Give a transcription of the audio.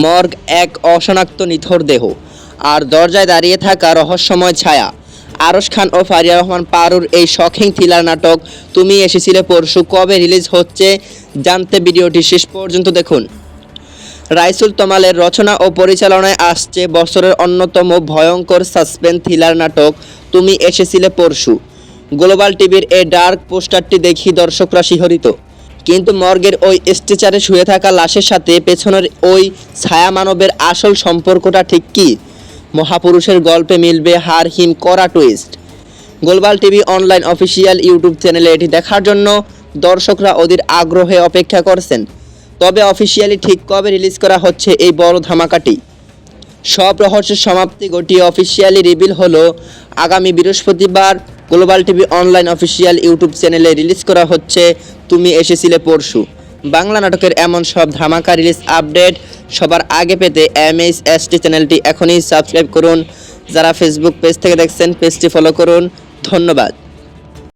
Morgue এক অশনাক্ত নিথর দেহ, আর দরজায় দাঁড়িয়ে থাকা রহস্যময় ছায়া। আরশ খান ও ফারিয়া রহমান পারুর এই শখিং থ্রিলার নাটক তুমি এসেছিলে পরশু কবে রিলিজ হচ্ছে জানতে ভিডিওটি শেষ পর্যন্ত দেখুন। রাইসুল তমালের রচনা ও পরিচালনায় আসছে বছরের অন্যতম ভয়ঙ্কর সাসপেন্স থ্রিলার নাটক তুমি এসেছিলে পরশু। গ্লোবাল টিভির এই ডার্ক পোস্টারটি দেখি দর্শকরা শিহরিত। কিন্তু মর্গের ওই স্ট্রেচারে শুয়ে থাকা লাশের সাথে পেছনের ওই ছায়া মানবের আসল সম্পর্কটা ঠিক কী? মহাপুরুষের গল্পে মিলবে হার হিম করা twist. Global TV online official YouTube চ্যানেলে এটি দেখার জন্য দর্শকরা অধীর আগ্রহে অপেক্ষা করছেন। তবে অফিসিয়ালি ঠিক কবে রিলিজ করা হচ্ছে এই বড় ধামাকাটি? সব রহস্যের সমাপ্তি ঘটিয়ে অফিসিয়ালি রিভিল হলো আগামী বৃহস্পতিবার global TV online official YouTube চ্যানেলে রিলিজ করা হচ্ছে তুমি এসেছিলে পরশু। বাংলা নাটকের এমন সব ধামাকা রিলিজ আপডেট সবার আগে পেতে MHST চ্যানেলটি এখনই সাবস্ক্রাইব করুন। যারা ফেসবুক পেজ থেকে দেখছেন পেজটি ফলো করুন। ধন্যবাদ।